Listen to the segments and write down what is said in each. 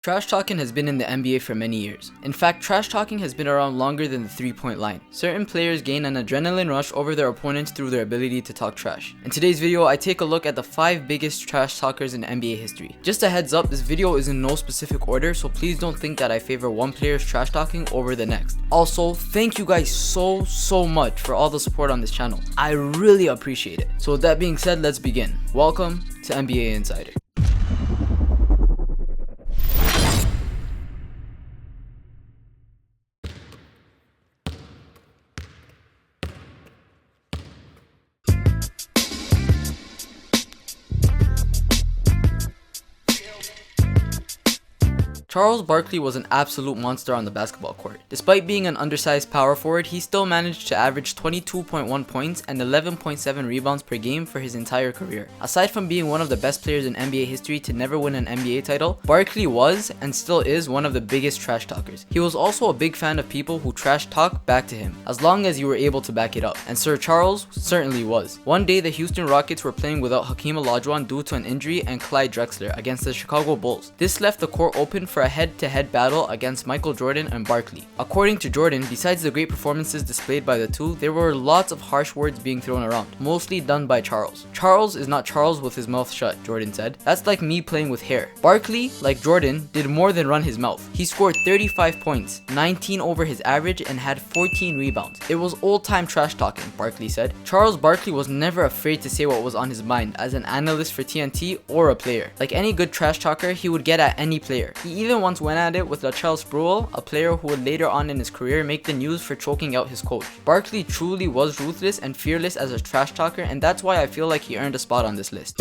Trash talking has been in the NBA for many years. In fact, trash talking has been around longer than the three-point line. Certain players gain an adrenaline rush over their opponents through their ability to talk trash. In today's video, I take a look at the 5 biggest trash talkers in NBA history. Just a heads up, this video is in no specific order, so please don't think that I favor one player's trash talking over the next. Also, thank you guys so much for all the support on this channel. I really appreciate it. So with that being said, let's begin. Welcome to NBA Insider. Charles Barkley was an absolute monster on the basketball court. Despite being an undersized power forward, he still managed to average 22.1 points and 11.7 rebounds per game for his entire career. Aside from being one of the best players in NBA history to never win an NBA title, Barkley was and still is one of the biggest trash talkers. He was also a big fan of people who trash talk back to him, as long as you were able to back it up, and Sir Charles certainly was. One day, the Houston Rockets were playing without Hakeem Olajuwon due to an injury and Clyde Drexler against the Chicago Bulls. This left the court open for a head-to-head battle against Michael Jordan and Barkley. According to Jordan, besides the great performances displayed by the two, there were lots of harsh words being thrown around, mostly done by Charles. Charles is not Charles with his mouth shut, Jordan said. That's like me playing with hair. Barkley, like Jordan, did more than run his mouth. He scored 35 points, 19 over his average, and had 14 rebounds. It was old-time trash talking, Barkley said. Charles Barkley was never afraid to say what was on his mind as an analyst for TNT or a player. Like any good trash talker, he would get at any player. He even once went at it with Latrell Sprewell, a player who would later on in his career make the news for choking out his coach. Barkley truly was ruthless and fearless as a trash talker, and that's why I feel like he earned a spot on this list.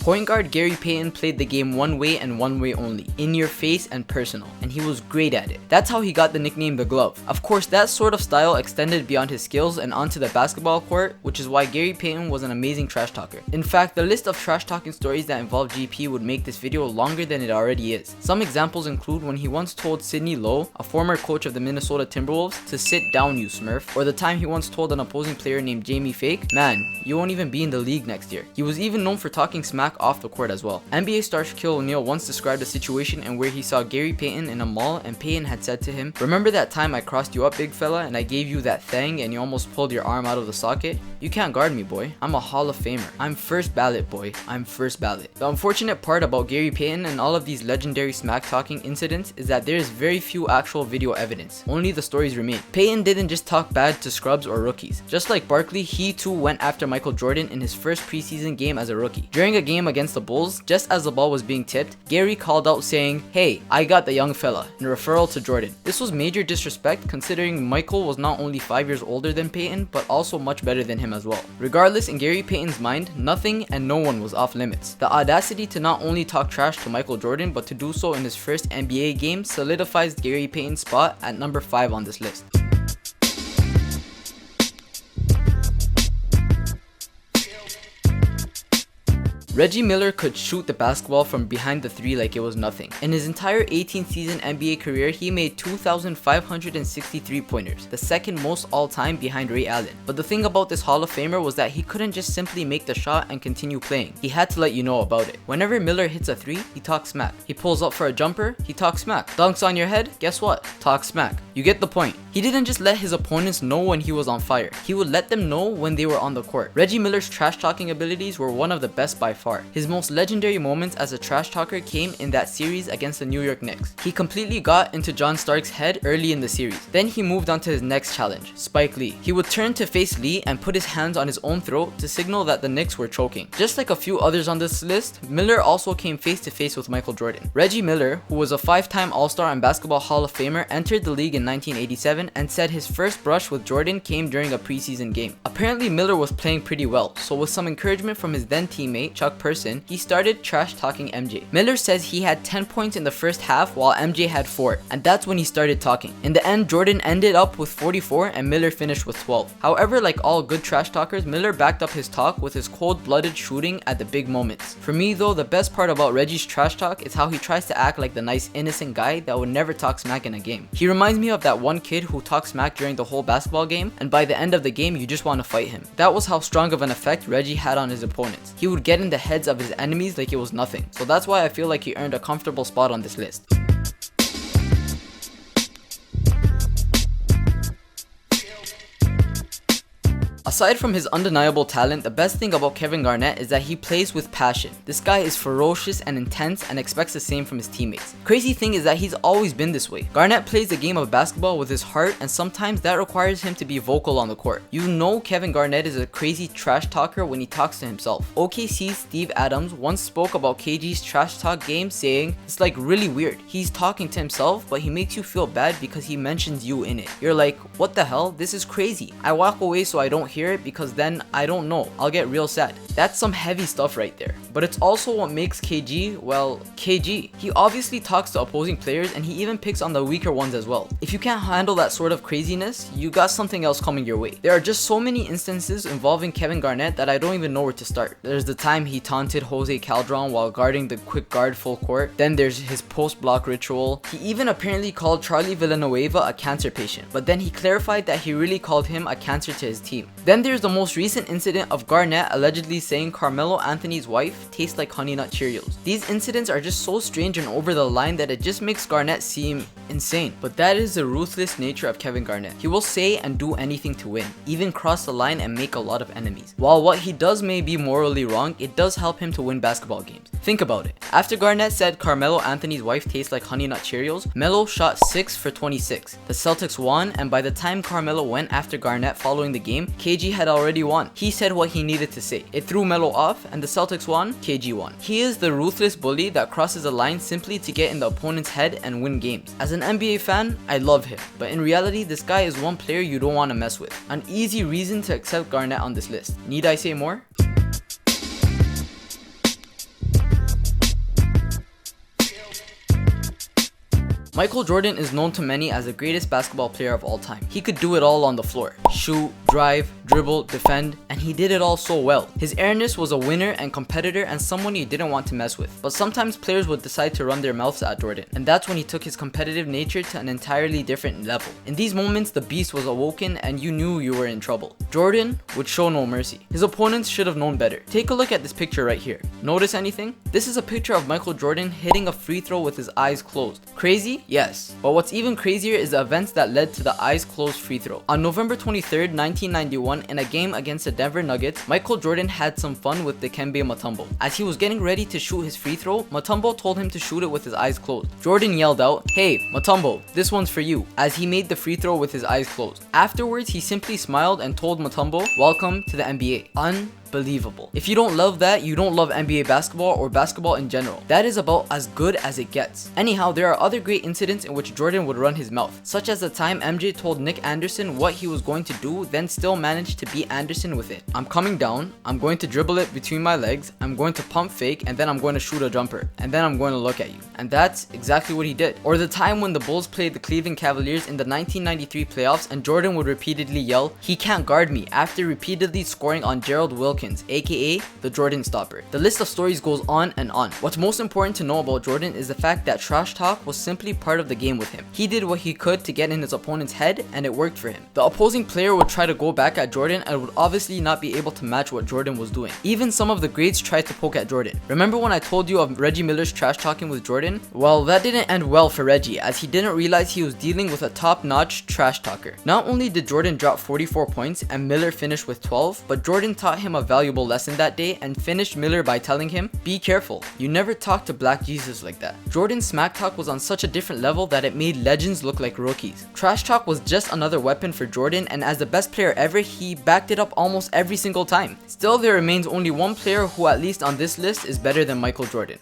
Point guard Gary Payton played the game one way and one way only, in your face and personal, and he was great at it. That's how he got the nickname The Glove. Of course, that sort of style extended beyond his skills and onto the basketball court, which is why Gary Payton was an amazing trash talker. In fact, the list of trash talking stories that involve GP would make this video longer than it already is. Some examples include when he once told Sidney Lowe, a former coach of the Minnesota Timberwolves, to sit down, you smurf, or the time he once told an opposing player named Jamie Fake, man, you won't even be in the league next year. He was even known for talking smack off the court as well. NBA star Shaquille O'Neal once described a situation in where he saw Gary Payton in a mall and Payton had said to him, "Remember that time I crossed you up, big fella, and I gave you that thing and you almost pulled your arm out of the socket? You can't guard me, boy. I'm a Hall of Famer. I'm first ballot, boy. I'm first ballot." The unfortunate part about Gary Payton and all of these legendary smack talking incidents is that there is very few actual video evidence. Only the stories remain. Payton didn't just talk bad to scrubs or rookies. Just like Barkley, he too went after Michael Jordan in his first preseason game as a rookie. During a game against the Bulls, just as the ball was being tipped, Gary called out saying, "Hey, I got the young fella," in referral to Jordan. This was major disrespect considering Michael was not only 5 years older than Payton, but also much better than him as well. Regardless, in Gary Payton's mind, nothing and no one was off limits. The audacity to not only talk trash to Michael Jordan, but to do so in his first NBA game solidifies Gary Payton's spot at number 5 on this list. Reggie Miller could shoot the basketball from behind the three like it was nothing. In his entire 18-season NBA career, he made 2,563 pointers, the second most all-time behind Ray Allen. But the thing about this Hall of Famer was that he couldn't just simply make the shot and continue playing. He had to let you know about it. Whenever Miller hits a 3, he talks smack. He pulls up for a jumper, he talks smack. Dunks on your head, guess what? Talk smack. You get the point. He didn't just let his opponents know when he was on fire. He would let them know when they were on the court. Reggie Miller's trash talking abilities were one of the best by far. His most legendary moments as a trash talker came in that series against the New York Knicks. He completely got into John Stark's head early in the series. Then he moved on to his next challenge, Spike Lee. He would turn to face Lee and put his hands on his own throat to signal that the Knicks were choking. Just like a few others on this list, Miller also came face to face with Michael Jordan. Reggie Miller, who was a 5-time All-Star and Basketball Hall of Famer, entered the league in 1987 and said his first brush with Jordan came during a preseason game. Apparently Miller was playing pretty well, so with some encouragement from his then teammate Chuck talk person, he started trash talking MJ. Miller says he had 10 points in the first half while MJ had 4, and that's when he started talking. In the end, Jordan ended up with 44 and Miller finished with 12. However, like all good trash talkers, Miller backed up his talk with his cold-blooded shooting at the big moments. For me though, the best part about Reggie's trash talk is how he tries to act like the nice innocent guy that would never talk smack in a game. He reminds me of that one kid who talked smack during the whole basketball game, and by the end of the game you just want to fight him. That was how strong of an effect Reggie had on his opponents. He would get in the heads of his enemies like it was nothing. So that's why I feel like he earned a comfortable spot on this list. Aside from his undeniable talent, the best thing about Kevin Garnett is that he plays with passion. This guy is ferocious and intense and expects the same from his teammates. Crazy thing is that he's always been this way. Garnett plays the game of basketball with his heart, and sometimes that requires him to be vocal on the court. You know Kevin Garnett is a crazy trash talker when he talks to himself. OKC's Steve Adams once spoke about KG's trash talk game, saying, "It's like really weird. He's talking to himself, but he makes you feel bad because he mentions you in it. You're like, what the hell? This is crazy. I walk away so I don't hear it because then I don't know. I'll get real sad." That's some heavy stuff right there. But it's also what makes KG, well, KG. He obviously talks to opposing players and he even picks on the weaker ones as well. If you can't handle that sort of craziness, you got something else coming your way. There are just so many instances involving Kevin Garnett that I don't even know where to start. There's the time he taunted Jose Calderon while guarding the quick guard full court. Then there's his post block ritual. He even apparently called Charlie Villanueva a cancer patient, but then he clarified that he really called him a cancer to his team. Then there's the most recent incident of Garnett allegedly saying Carmelo Anthony's wife tastes like Honey Nut Cheerios. These incidents are just so strange and over the line that it just makes Garnett seem insane. But that is the ruthless nature of Kevin Garnett. He will say and do anything to win, even cross the line and make a lot of enemies. While what he does may be morally wrong, it does help him to win basketball games. Think about it. After Garnett said Carmelo Anthony's wife tastes like Honey Nut Cheerios, Melo shot 6 for 26. The Celtics won, and by the time Carmelo went after Garnett following the game, KG had already won. He said what he needed to say. It threw Melo off, and the Celtics won, KG won. He is the ruthless bully that crosses the line simply to get in the opponent's head and win games. As an NBA fan, I love him, but in reality, this guy is one player you don't want to mess with. An easy reason to accept Garnett on this list. Need I say more? Michael Jordan is known to many as the greatest basketball player of all time. He could do it all on the floor. Shoot, drive, dribble, defend, and he did it all so well. His airness was a winner and competitor and someone you didn't want to mess with. But sometimes players would decide to run their mouths at Jordan, and that's when he took his competitive nature to an entirely different level. In these moments, the beast was awoken and you knew you were in trouble. Jordan would show no mercy. His opponents should have known better. Take a look at this picture right here. Notice anything? This is a picture of Michael Jordan hitting a free throw with his eyes closed. Crazy? Yes. But what's even crazier is the events that led to the eyes closed free throw. On November 23rd, 1991, in a game against the Denver Nuggets, Michael Jordan had some fun with Dikembe Mutombo. As he was getting ready to shoot his free throw, Mutombo told him to shoot it with his eyes closed. Jordan yelled out, "Hey, Mutombo, this one's for you," as he made the free throw with his eyes closed. Afterwards, he simply smiled and told Mutombo, "Welcome to the NBA." Unbelievable. If you don't love that, you don't love NBA basketball or basketball in general. That is about as good as it gets. Anyhow, there are other great incidents in which Jordan would run his mouth, such as the time MJ told Nick Anderson what he was going to do, then still managed to beat Anderson with it. "I'm coming down, I'm going to dribble it between my legs, I'm going to pump fake, and then I'm going to shoot a jumper, and then I'm going to look at you." And that's exactly what he did. Or the time when the Bulls played the Cleveland Cavaliers in the 1993 playoffs and Jordan would repeatedly yell, "He can't guard me," after repeatedly scoring on Gerald Wilkins, aka the Jordan Stopper. The list of stories goes on and on. What's most important to know about Jordan is the fact that trash talk was simply part of the game with him. He did what he could to get in his opponent's head and it worked for him. The opposing player would try to go back at Jordan and would obviously not be able to match what Jordan was doing. Even some of the greats tried to poke at Jordan. Remember when I told you of Reggie Miller's trash talking with Jordan? Well, that didn't end well for Reggie, as he didn't realize he was dealing with a top-notch trash talker. Not only did Jordan drop 44 points and Miller finished with 12, but Jordan taught him a valuable lesson that day and finished Miller by telling him, "Be careful, you never talk to Black Jesus like that." Jordan's smack talk was on such a different level that it made legends look like rookies. Trash talk was just another weapon for Jordan, and as the best player ever, he backed it up almost every single time. Still, there remains only one player who, at least on this list, is better than Michael Jordan.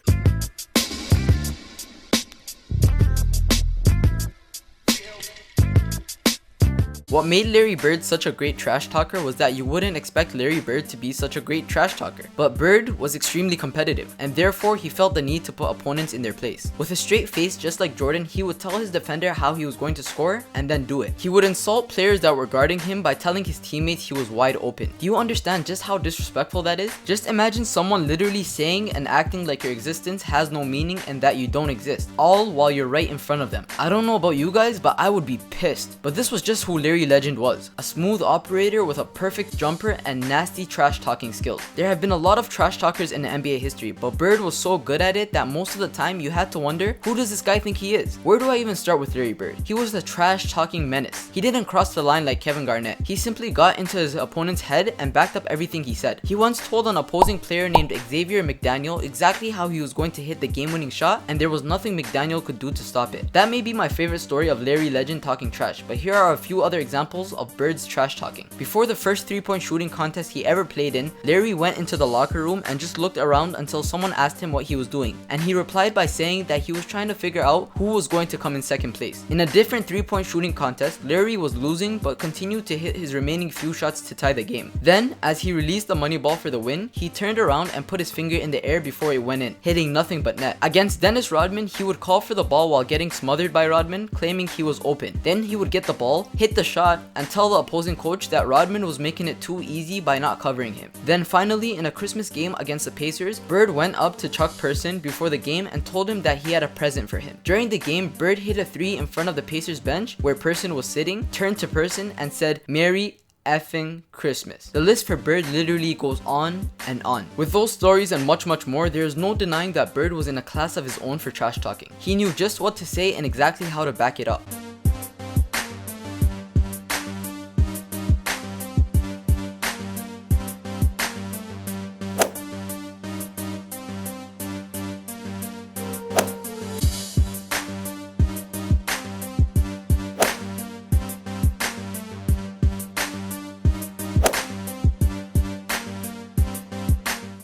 What made Larry Bird such a great trash talker was that you wouldn't expect Larry Bird to be such a great trash talker. But Bird was extremely competitive, and therefore he felt the need to put opponents in their place. With a straight face just like Jordan, he would tell his defender how he was going to score and then do it. He would insult players that were guarding him by telling his teammates he was wide open. Do you understand just how disrespectful that is? Just imagine someone literally saying and acting like your existence has no meaning and that you don't exist, all while you're right in front of them. I don't know about you guys, but I would be pissed. But this was just who Larry Legend was. A smooth operator with a perfect jumper and nasty trash talking skills. There have been a lot of trash talkers in the NBA history, but Bird was so good at it that most of the time you had to wonder, who does this guy think he is? Where do I even start with Larry Bird? He was the trash talking menace. He didn't cross the line like Kevin Garnett. He simply got into his opponent's head and backed up everything he said. He once told an opposing player named Xavier McDaniel exactly how he was going to hit the game-winning shot, and there was nothing McDaniel could do to stop it. That may be my favorite story of Larry Legend talking trash, but here are a few other examples of Bird's trash talking. Before the first 3-point shooting contest he ever played in, Larry went into the locker room and just looked around until someone asked him what he was doing, and he replied by saying that he was trying to figure out who was going to come in second place. In a different 3-point shooting contest, Larry was losing but continued to hit his remaining few shots to tie the game. Then, as he released the money ball for the win, he turned around and put his finger in the air before it went in, hitting nothing but net. Against Dennis Rodman, he would call for the ball while getting smothered by Rodman, claiming he was open. Then he would get the ball, hit the shot, and tell the opposing coach that Rodman was making it too easy by not covering him. Then finally, in a Christmas game against the Pacers, Bird went up to Chuck Person before the game and told him that he had a present for him. During the game, Bird hit a 3 in front of the Pacers bench where Person was sitting, turned to Person and said, "Merry effing Christmas." The list for Bird literally goes on and on. With those stories and much more, there is no denying that Bird was in a class of his own for trash talking. He knew just what to say and exactly how to back it up.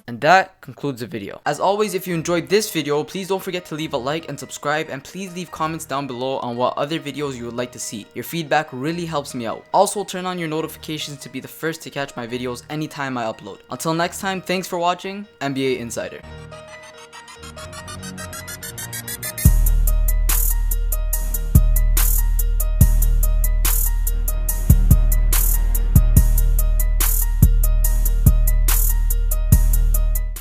And that concludes the video. As always, if you enjoyed this video, please don't forget to leave a like and subscribe, and please leave comments down below on what other videos you would like to see. Your feedback really helps me out. Also, turn on your notifications to be the first to catch my videos anytime I upload. Until next time, thanks for watching. NBA Insider.